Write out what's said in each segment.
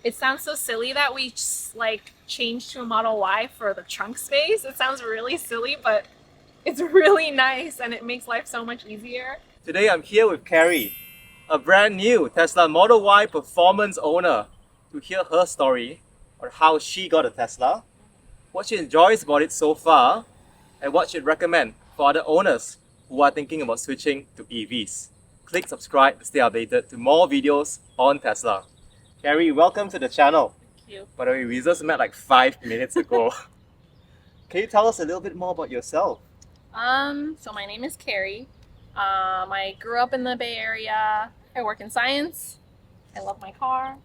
It sounds so silly that we just, like changed to a Model Y for the trunk space. It sounds really silly, but it's really nice and it makes life so much easier. Today I'm here with Carrie, a brand new Tesla Model Y performance owner, to hear her story on how she got a Tesla, what she enjoys about it so far, and what she'd recommend for other owners who are thinking about switching to EVs. Click subscribe to stay updated to more videos on Tesla. Carrie, welcome to the channel. Thank you. By the way, we just met like 5 minutes ago. Can you tell us a little bit more about yourself? So my name is Carrie. I grew up in the Bay Area. I work in science. I love my car.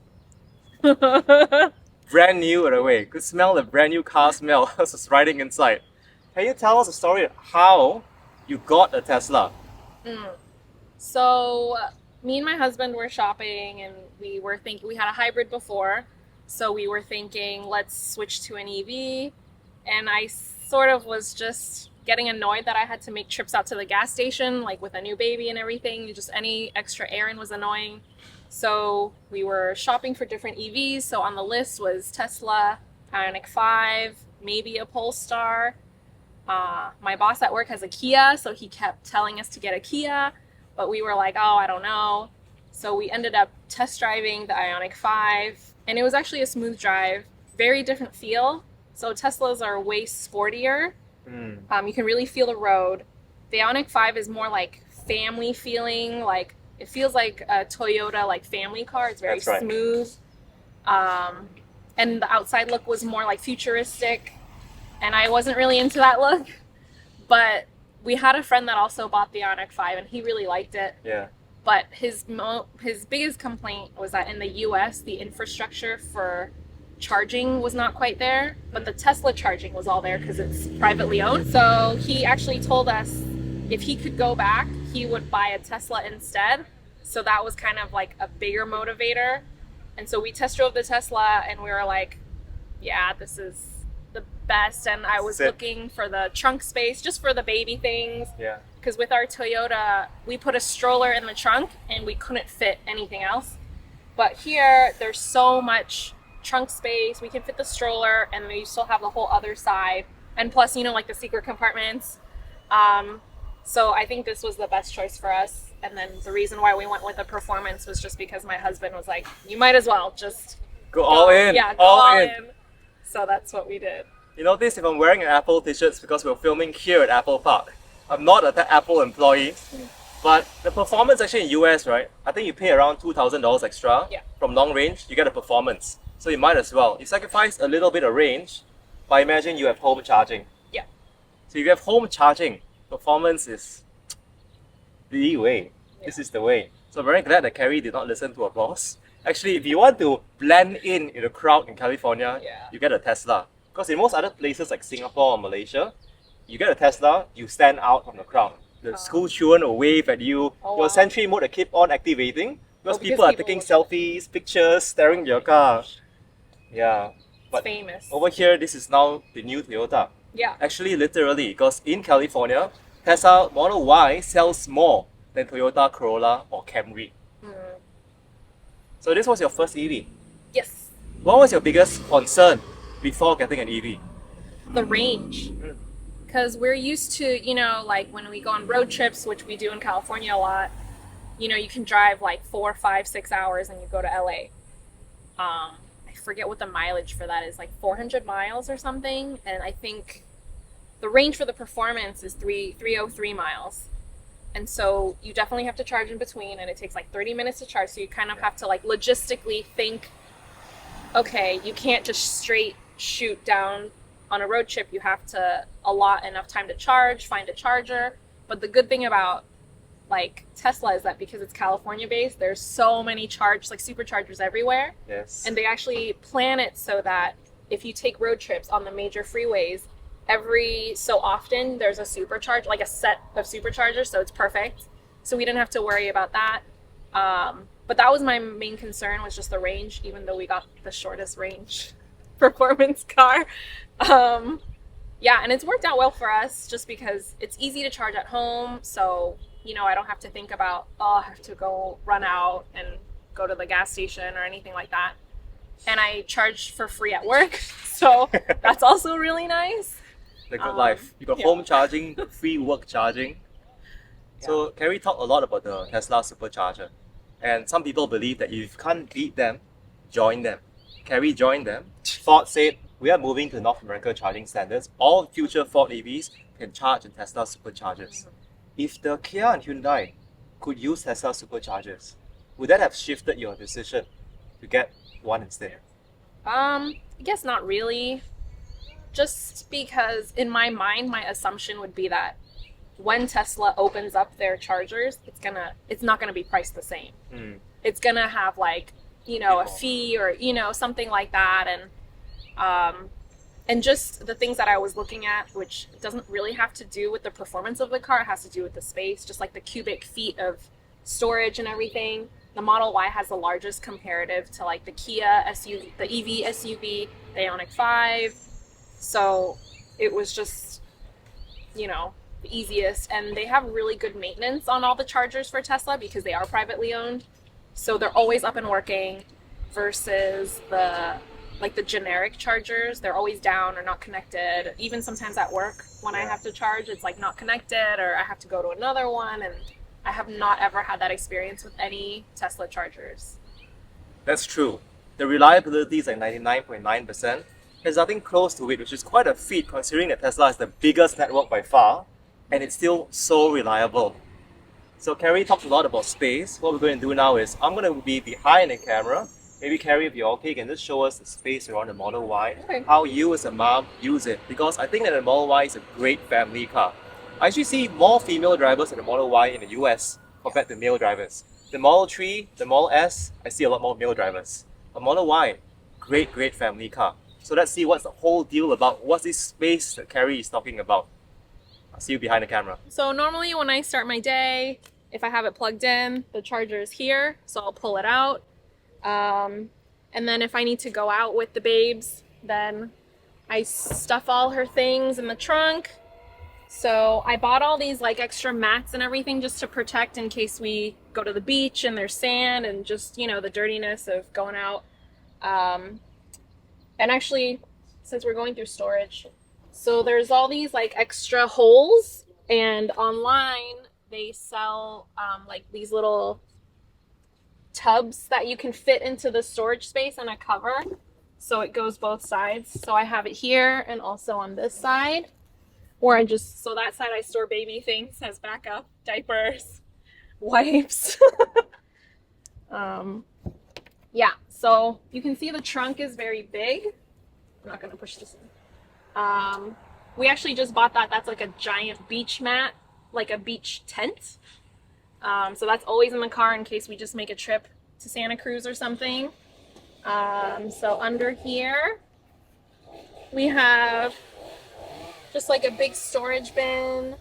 Brand new, by the way. Could smell the brand new car smell. I was just riding inside. Can you tell us a story of how you got a Tesla? So me and my husband were shopping and we were thinking, we had a hybrid before. So we were thinking, let's switch to an EV. And I sort of was just getting annoyed that I had to make trips out to the gas station, like with a new baby and everything. Just any extra errand was annoying. So we were shopping for different EVs. So on the list was Tesla, Ioniq 5, maybe a Polestar. My boss at work has a Kia, so he kept telling us to get a Kia, but we were like, oh, I don't know. So we ended up test driving the Ioniq 5, and it was actually a smooth drive, very different feel. So Teslas are way sportier. You can really feel the road. The Ioniq 5 is more like family feeling, like it feels like a Toyota like family car. It's very smooth. And the outside look was more like futuristic, and I wasn't really into that look. But we had a friend that also bought the Ioniq 5 and he really liked it. Yeah. But his biggest complaint was that in the US, the infrastructure for charging was not quite there, but the Tesla charging was all there because it's privately owned. So he actually told us if he could go back, he would buy a Tesla instead. So that was kind of like a bigger motivator. And so we test drove the Tesla and we were like, yeah, this is the best. And I was looking for the trunk space just for the baby things. Yeah. Because with our Toyota, we put a stroller in the trunk and we couldn't fit anything else. But here, there's so much trunk space. We can fit the stroller and we still have the whole other side. And plus, you know, like the secret compartments. So I think this was the best choice for us. And then the reason why we went with the performance was just because my husband was like, you might as well just go all in. Yeah, go all in. So that's what we did. You notice if I'm wearing an Apple t-shirt, it's because we're filming here at Apple Park. I'm not an Apple employee, but the performance actually in US, right? I think you pay around $2,000 extra. Yeah. From long range, you get a performance. So you might as well. You sacrifice a little bit of range, but imagine you have home charging. Yeah. So if you have home charging, performance is the way. Yeah. This is the way. So I'm very glad that Carrie did not listen to her boss. Actually, if you want to blend in the crowd in California, you get a Tesla. Because in most other places like Singapore or Malaysia, you get a Tesla, you stand out from the crowd. The school children will wave at you. Your sentry mode will keep on activating because people are taking selfies, pictures, staring at your car. Yeah. But famous. Over here, this is now the new Toyota. Yeah. Actually, literally, because in California, Tesla Model Y sells more than Toyota Corolla or Camry. So this was your first EV. Yes. What was your biggest concern before getting an EV? The range. Because we're used to, you know, like when we go on road trips, which we do in California a lot, you know, you can drive like 4, 5, 6 hours and you go to LA. I forget what the mileage for that is, like 400 miles or something. And I think the range for the performance is 303 miles. And so you definitely have to charge in between, and it takes like 30 minutes to charge. So you kind of have to like logistically think, okay, you can't just straight shoot down on a road trip. You have to allot enough time to charge, find a charger. But the good thing about like Tesla is that because it's California based, there's so many like superchargers everywhere. Yes. And they actually plan it so that if you take road trips on the major freeways, every so often there's a supercharger, like a set of superchargers, so it's perfect. So we didn't have to worry about that. But that was my main concern, was just the range, even though we got the shortest range performance car. Yeah, and it's worked out well for us just because it's easy to charge at home. So, you know, I don't have to think about, oh, I have to go run out and go to the gas station or anything like that. and I charge for free at work, so that's also really nice. The good life. You got home charging, free work charging. So Carrie talked a lot about the Tesla supercharger, and some people believe that if you can't beat them, join them. Carrie joined them. Ford said, we are moving to North America charging standards. All future Ford EVs can charge in Tesla superchargers. If the Kia and Hyundai could use Tesla superchargers, would that have shifted your decision to get one instead? I guess not really. Just because in my mind, my assumption would be that when Tesla opens up their chargers, it's not gonna be priced the same. It's gonna have like, a fee or, something like that. And just the things that I was looking at, which doesn't really have to do with the performance of the car, it has to do with the space, just like the cubic feet of storage and everything. The Model Y has the largest comparative to like the Kia SUV, the EV SUV, the Ioniq 5. So it was just, the easiest. And they have really good maintenance on all the chargers for Tesla because they are privately owned. So they're always up and working versus the generic chargers. They're always down or not connected. Even sometimes at work when I have to charge, it's like not connected or I have to go to another one. And I have not ever had that experience with any Tesla chargers. That's true. The reliability is like 99.9%. There's nothing close to it, which is quite a feat considering that Tesla is the biggest network by far, and it's still so reliable. So Carrie talked a lot about space. What we're going to do now is I'm going to be behind the camera. Maybe Carrie, if you're okay, you can just show us the space around the Model Y, how you as a mom use it. Because I think that the Model Y is a great family car. I actually see more female drivers in the Model Y in the US compared to male drivers. The Model 3, the Model S, I see a lot more male drivers. A Model Y, great family car. So let's see what's the whole deal about. What's this space that Carrie is talking about? I'll see you behind the camera. So normally when I start my day, if I have it plugged in, the charger is here, so I'll pull it out. And then if I need to go out with the babes, then I stuff all her things in the trunk. So I bought all these like extra mats and everything just to protect in case we go to the beach and there's sand and just, the dirtiness of going out. And actually, since we're going through storage, so there's all these like extra holes, and online they sell like these little tubs that you can fit into the storage space and a cover. So it goes both sides. So I have it here and also on this side. Or so that side I store baby things as backup, diapers, wipes. Yeah, so you can see the trunk is very big. I'm not gonna push this in. We actually just bought that. That's like a giant beach mat, like a beach tent. So that's always in the car in case we just make a trip to Santa Cruz or something. So under here, we have just like a big storage bin.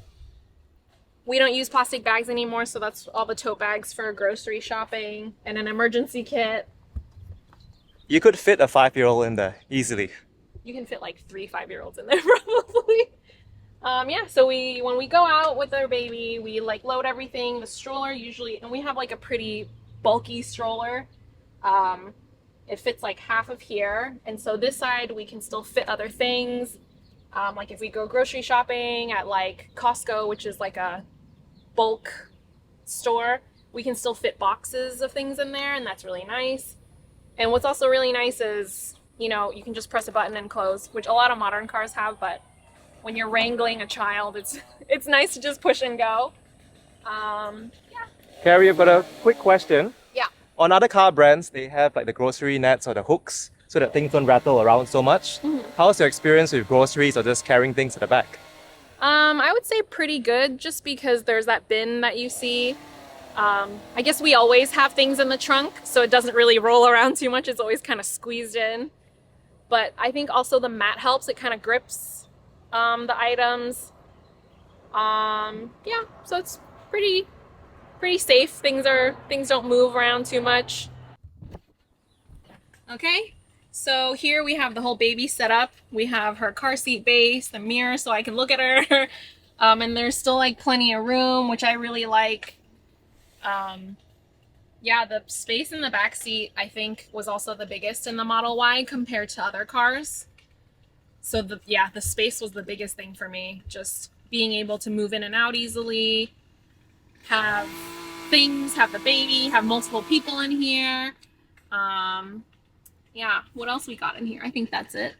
We don't use plastic bags anymore, so that's all the tote bags for grocery shopping and an emergency kit. You could fit a 5-year-old in there easily. You can fit like 3 5-year-olds in there probably. Yeah, so when we go out with our baby, we like load everything, the stroller usually, and we have like a pretty bulky stroller. It fits like half of here, and so this side we can still fit other things. Like if we go grocery shopping at like Costco, which is like a bulk store, we can still fit boxes of things in there, and that's really nice. And what's also really nice is, you can just press a button and close, which a lot of modern cars have, but when you're wrangling a child, it's nice to just push and go. Yeah. Carrie, I've got a quick question. Yeah. On other car brands, they have like the grocery nets or the hooks so that things don't rattle around so much. How's your experience with groceries or just carrying things at the back? I would say pretty good, just because there's that bin that you see. I guess we always have things in the trunk, so it doesn't really roll around too much. It's always kind of squeezed in. But I think also the mat helps. It kind of grips the items. Yeah, so it's pretty safe. Things don't move around too much. Okay, so here we have the whole baby set up. We have her car seat base, the mirror so I can look at her. And there's still like plenty of room, which I really like. Yeah, the space in the back seat I think was also the biggest in the Model Y compared to other cars. So the space was the biggest thing for me. Just being able to move in and out easily, have things, have the baby, have multiple people in here. Um, yeah, what else we got in here? I think that's it.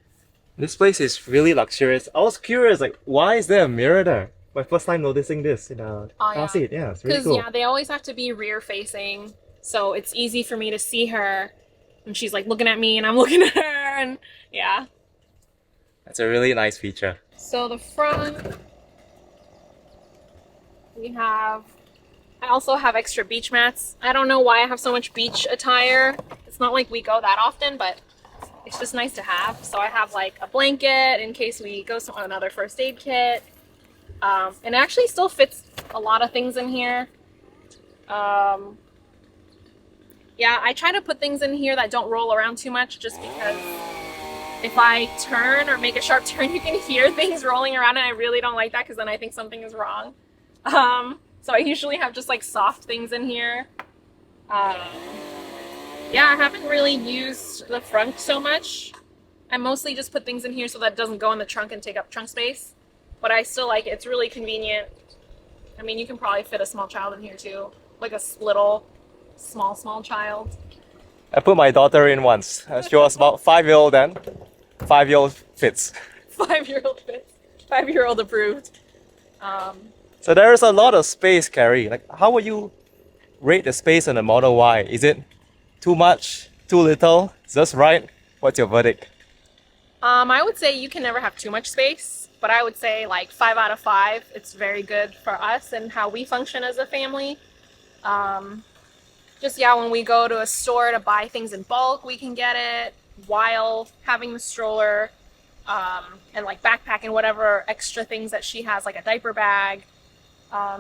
This place is really luxurious. I was curious, like, why is there a mirror there? My first time noticing this in a Oh car yeah, seat. Yeah, it's really because cool. yeah, they always have to be rear facing, so it's easy for me to see her, and she's like looking at me, and I'm looking at her, and yeah. That's a really nice feature. So the front, we have. I also have extra beach mats. I don't know why I have so much beach attire. It's not like we go that often, but it's just nice to have. So I have like a blanket in case we go to another first aid kit. And it actually still fits a lot of things in here. Um, yeah, I try to put things in here that don't roll around too much just because if I turn or make a sharp turn, you can hear things rolling around, and I really don't like that because then I think something is wrong. So I usually have just like soft things in here. Um, yeah, I haven't really used the front so much. I mostly just put things in here so that it doesn't go in the trunk and take up trunk space. But I still like it. It's really convenient. I mean, you can probably fit a small child in here too. Like a little, small child. I put my daughter in once. She was about 5-year-old then. 5-year-old fits. 5-year-old fits. 5-year-old approved. Um, So there is a lot of space, Carrie. Like, how would you rate the space on the Model Y? Is it too much, too little, just right? What's your verdict? I would say you can never have too much space, but I would say like 5 out of 5. It's very good for us and how we function as a family. Just yeah, when we go to a store to buy things in bulk, we can get it while having the stroller, and like backpack and whatever extra things that she has, like a diaper bag.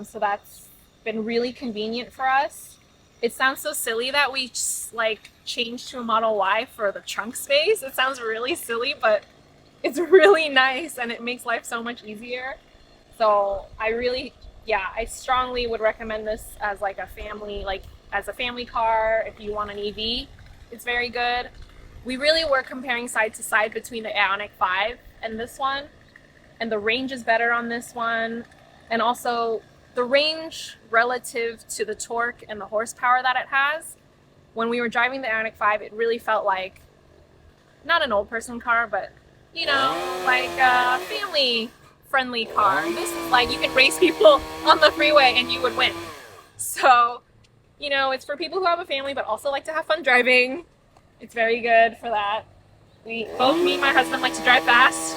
So that's been really convenient for us. It sounds so silly that we just, like changed to a Model Y for the trunk space. It sounds really silly, but it's really nice and it makes life so much easier. So I strongly would recommend this as like a family, like as a family car. If you want an EV, it's very good. We really were comparing side to side between the Ioniq 5 and this one, and the range is better on this one, and also the range relative to the torque and the horsepower that it has. When we were driving the Ioniq 5, it really felt like not an old person car, but like a family friendly car. This is like you could race people on the freeway and you would win. So, it's for people who have a family but also like to have fun driving. It's very good for that. Me and my husband like to drive fast.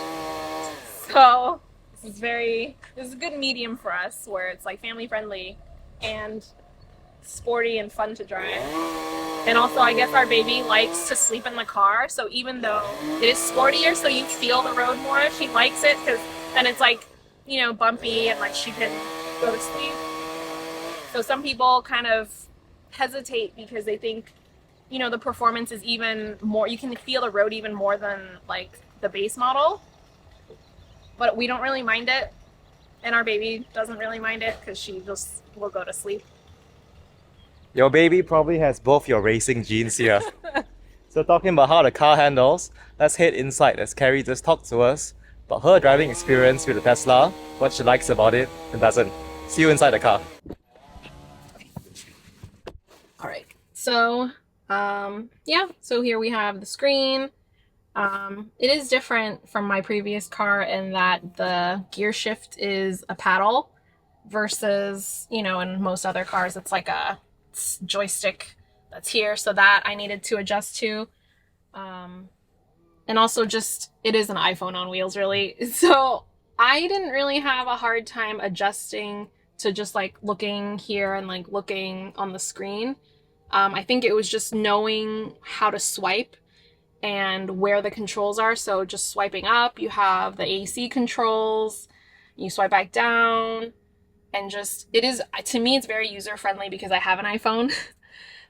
So this is a good medium for us where it's like family friendly and sporty and fun to drive. And also I guess our baby likes to sleep in the car, so even though it is sportier, so you feel the road more, she likes it because then it's like, bumpy and like she can go to sleep. So some people kind of hesitate because they think, the performance is even more, you can feel the road even more than like the base model. But we don't really mind it. And our baby doesn't really mind it because she just will go to sleep. Your baby probably has both your racing genes here. So talking about how the car handles, let's head inside as Carrie just talked to us about her driving experience with the Tesla, what she likes about it and doesn't. See you inside the car. All right. So, so here we have the screen. It is different from my previous car in that the gear shift is a paddle versus, in most other cars, it's like a joystick that's here. So that I needed to adjust to. And also just, it is an iPhone on wheels, really. So I didn't really have a hard time adjusting to just like looking here and like looking on the screen. I think it was just knowing how to swipe and where the controls are. So just swiping up, you have the AC controls, you swipe back down, and to me, it's very user friendly because I have an iPhone.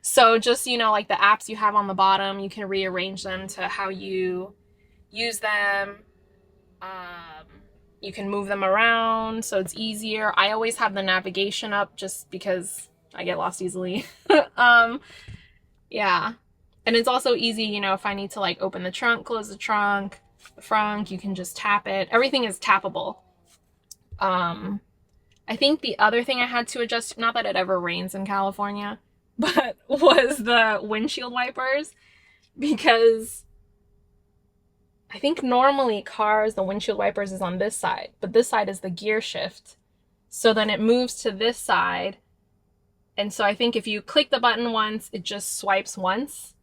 So just, like the apps you have on the bottom, you can rearrange them to how you use them. You can move them around, so it's easier. I always have the navigation up just because I get lost easily. Yeah. And it's also easy, you know, if I need to like open the trunk, close the front, you can just tap it. Everything is tappable. I think the other thing I had to adjust, not that it ever rains in California, but was the windshield wipers, because I think normally cars, the windshield wipers is on this side, but this side is the gear shift. So then it moves to this side. And so I think if you click the button once, it just swipes once.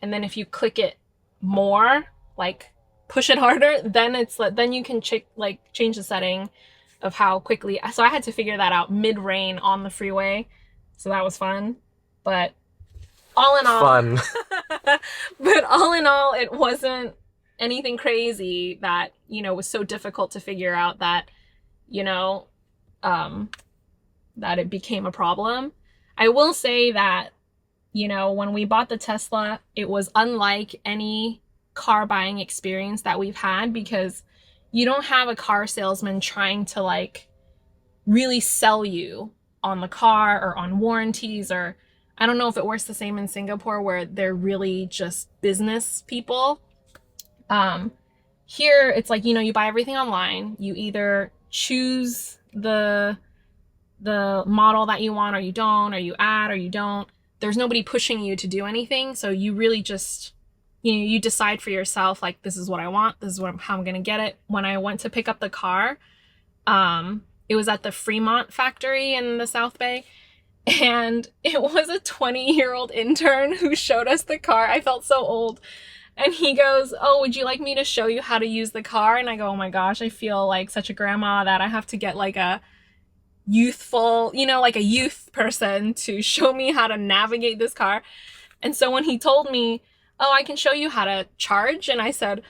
And then if you click it more, like push it harder, then you can change the setting of how quickly. So I had to figure that out mid-rain on the freeway. So that was fun. But all in all, Fun. but all in all, it wasn't anything crazy that, you know, was so difficult to figure out that, you know, that it became a problem. I will say that, you know, when we bought the Tesla, it was unlike any car buying experience that we've had, because you don't have a car salesman trying to like really sell you on the car or on warranties, or I don't know if it works the same in Singapore where they're really just business people. Here it's like, you know, you buy everything online. You either choose the model that you want, or you don't, or you add or you don't. There's nobody pushing you to do anything. So you really just, you know, you decide for yourself, like, this is what I want. This is how I'm going to get it. When I went to pick up the car, it was at the Fremont factory in the South Bay. And it was a 20-year-old intern who showed us the car. I felt so old. And he goes, "Oh, would you like me to show you how to use the car?" And I go, "Oh my gosh, I feel like such a grandma that I have to get like a youthful, you know, like a youth person to show me how to navigate this car." And so when he told me, "Oh, I can show you how to charge," and I said,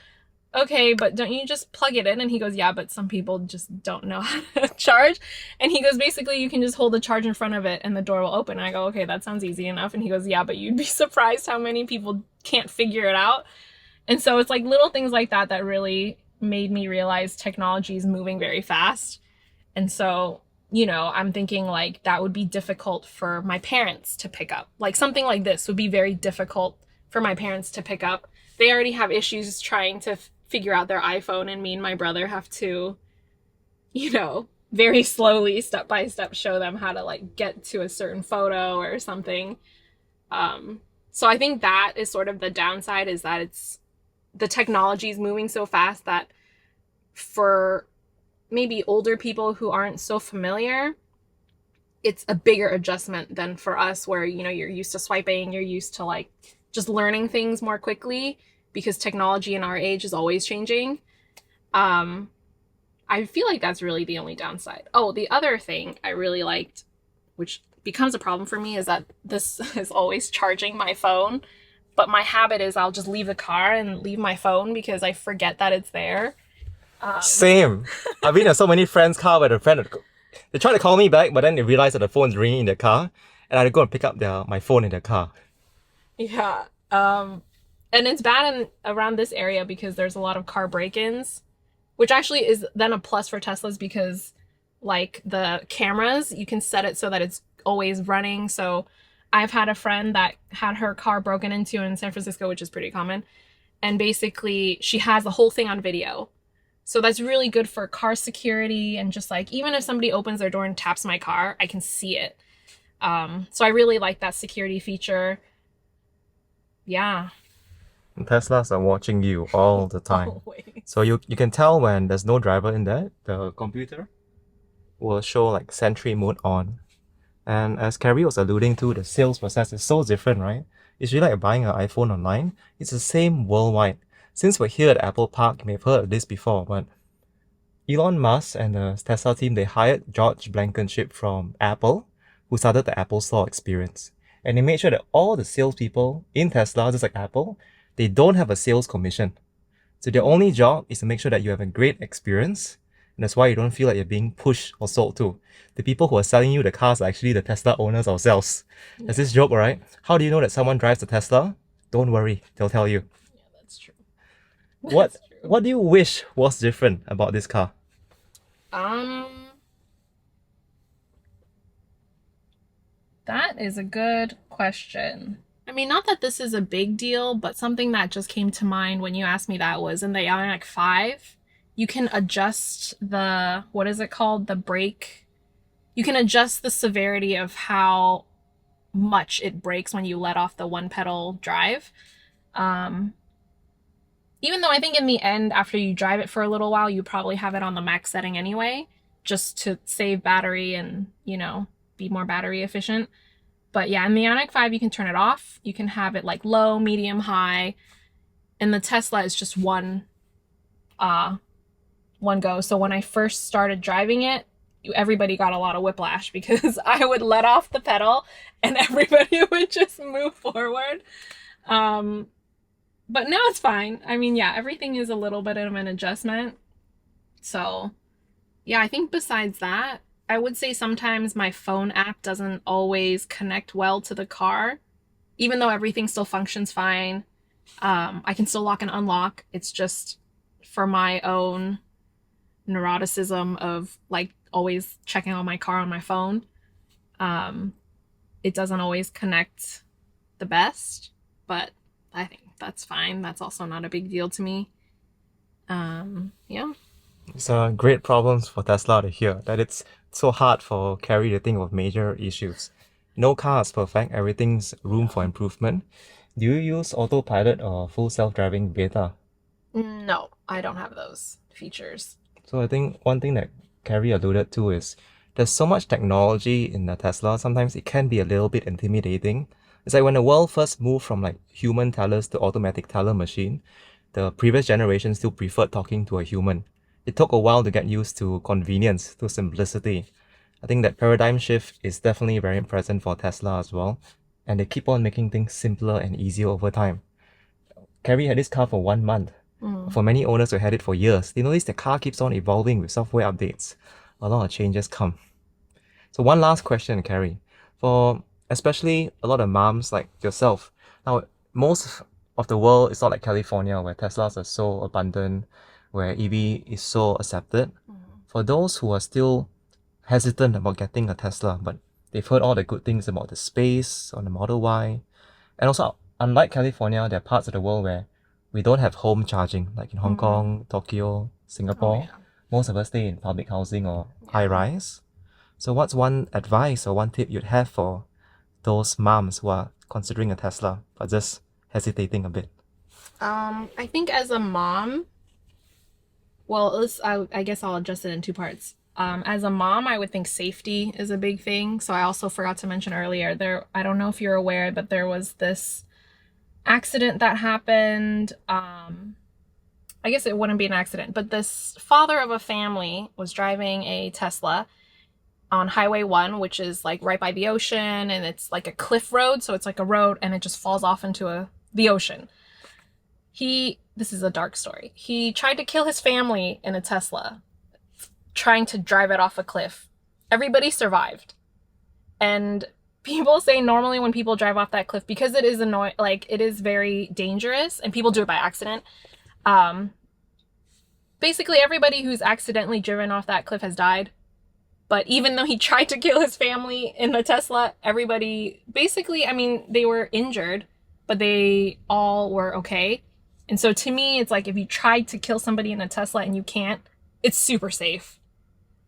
"Okay, but don't you just plug it in?" And he goes, "Yeah, but some people just don't know how to charge." And he goes, "Basically, you can just hold the charge in front of it and the door will open." And I go, "Okay, that sounds easy enough." And he goes, "Yeah, but you'd be surprised how many people can't figure it out." And so it's like little things like that that really made me realize technology is moving very fast. And so, you know, I'm thinking like that would be difficult for my parents to pick up. Like something like this would be very difficult for my parents to pick up. They already have issues trying to figure out their iPhone, and me and my brother have to, you know, very slowly, step by step, show them how to like get to a certain photo or something. So I think that is sort of the downside, is that the technology is moving so fast that for maybe older people who aren't so familiar, it's a bigger adjustment than for us, where, you know, you're used to swiping, you're used to like just learning things more quickly, because technology in our age is always changing. I feel like that's really the only downside. Oh, the other thing I really liked, which becomes a problem for me, is that this is always charging my phone. But my habit is I'll just leave the car and leave my phone because I forget that it's there. Same. I've been in so many friends' car where the friend they try to call me back, but then they realize that the phone's ringing in their car, and I had to go and pick up my phone in their car. Yeah. And it's bad around this area because there's a lot of car break-ins, which actually is then a plus for Teslas, because like the cameras, you can set it so that it's always running. So I've had a friend that had her car broken into in San Francisco, which is pretty common. And basically she has the whole thing on video. So that's really good for car security, and just like, even if somebody opens their door and taps my car, I can see it. So I really like that security feature. Yeah. And Teslas are watching you all the time. Always. So you can tell when there's no driver in there, the computer will show like Sentry mode on. And as Carrie was alluding to, the sales process is so different, right? It's really like buying an iPhone online. It's the same worldwide. Since we're here at Apple Park, you may have heard of this before, but Elon Musk and the Tesla team, they hired George Blankenship from Apple, who started the Apple Store experience. And they made sure that all the salespeople in Tesla, just like Apple, they don't have a sales commission. So their only job is to make sure that you have a great experience. And that's why you don't feel like you're being pushed or sold to. The people who are selling you the cars are actually the Tesla owners ourselves. There's this joke, right? How do you know that someone drives a Tesla? Don't worry, they'll tell you. Yeah, that's true. What do you wish was different about this car? That is a good question. I mean, not that this is a big deal, but something that just came to mind when you asked me that was in the Ioniq 5, you can adjust the, what is it called? The brake. You can adjust the severity of how much it brakes when you let off the one pedal drive. Um, Even though I think in the end, after you drive it for a little while, you probably have it on the max setting anyway, just to save battery and, be more battery efficient. But yeah, in the Ioniq 5, you can turn it off. You can have it like low, medium, high. And the Tesla is just one go. So when I first started driving it, everybody got a lot of whiplash because I would let off the pedal and everybody would just move forward. But now it's fine. I mean, yeah, everything is a little bit of an adjustment. So, yeah, I think besides that, I would say sometimes my phone app doesn't always connect well to the car, even though everything still functions fine. I can still lock and unlock. It's just for my own neuroticism of like always checking on my car on my phone. It doesn't always connect the best, but I think that's fine. That's also not a big deal to me. Yeah. It's a great problem for Tesla to hear that it's so hard for Carrie to think of major issues. No car is perfect, everything's room for improvement. Do you use autopilot or full self-driving beta? No, I don't have those features. So I think one thing that Carrie alluded to is there's so much technology in the Tesla, sometimes it can be a little bit intimidating. It's like when the world first moved from like human tellers to automatic teller machine, the previous generation still preferred talking to a human. It took a while to get used to convenience, to simplicity. I think that paradigm shift is definitely very present for Tesla as well, and they keep on making things simpler and easier over time. Carrie had this car for 1 month. For many owners who had it for years, they notice the car keeps on evolving with software updates. A lot of changes come. So one last question, Carrie. For especially a lot of moms like yourself, now most of the world is not like California where Teslas are so abundant, where EV is so accepted. For those who are still hesitant about getting a Tesla, but they've heard all the good things about the space on the Model Y, and also unlike California, there are parts of the world where we don't have home charging, like in Hong Kong, Tokyo, Singapore. Oh, yeah. Most of us stay in public housing or high rise. So what's one advice or one tip you'd have for those moms who are considering a Tesla but just hesitating a bit? I think as a mom, well, I guess I'll adjust it in two parts. As a mom, I would think safety is a big thing. So I also forgot to mention earlier, I don't know if you're aware, but there was this accident that happened. I guess it wouldn't be an accident, but this father of a family was driving a Tesla on Highway 1, which is like right by the ocean, and it's like a cliff road, so it's like a road and it just falls off into the ocean. This is a dark story. He tried to kill his family in a Tesla, trying to drive it off a cliff. Everybody survived. And people say normally when people drive off that cliff, because it is annoying, like it is very dangerous and people do it by accident. Basically everybody who's accidentally driven off that cliff has died. But even though he tried to kill his family in the Tesla, everybody basically, I mean, they were injured, but they all were okay. And so to me, it's like if you tried to kill somebody in a Tesla and you can't, it's super safe.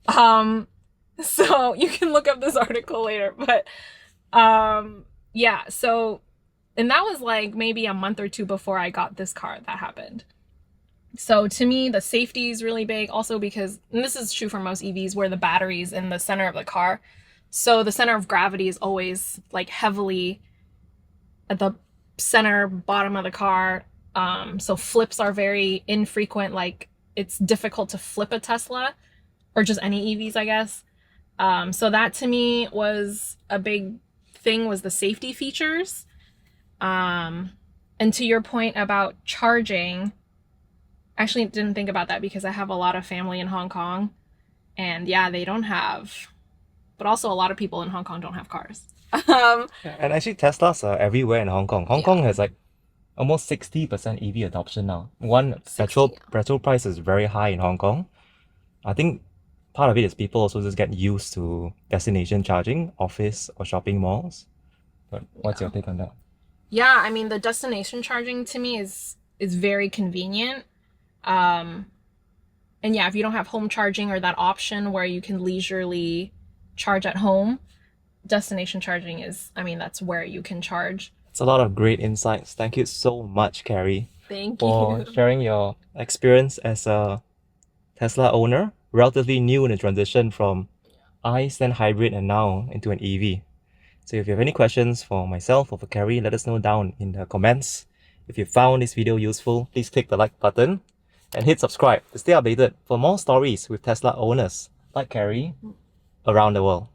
So you can look up this article later, but yeah, so, and that was like maybe a month or two before I got this car that happened. So to me, the safety is really big also because, and this is true for most EVs, where the battery's in the center of the car. So the center of gravity is always like heavily at the center bottom of the car. So flips are very infrequent. Like it's difficult to flip a Tesla or just any EVs, I guess. So that to me was a big thing, was the safety features. And to your point about charging, actually didn't think about that because I have a lot of family in Hong Kong, and yeah, they don't have, but also a lot of people in Hong Kong don't have cars. And actually Teslas are everywhere in Hong Kong. Hong Kong has like almost 60% EV adoption now. Petrol price is very high in Hong Kong. I think part of it is people also just get used to destination charging, office or shopping malls. But what's your take on that? Yeah, I mean, the destination charging to me is very convenient. And yeah, if you don't have home charging or that option where you can leisurely charge at home, destination charging is, I mean, that's where you can charge. It's a lot of great insights. Thank you so much, Carrie, Thank for you. sharing your experience as a Tesla owner, relatively new in the transition from ICE then hybrid and now into an EV. So if you have any questions for myself or for Carrie, let us know down in the comments. If you found this video useful, please click the like button and hit subscribe to stay updated for more stories with Tesla owners like Carrie around the world.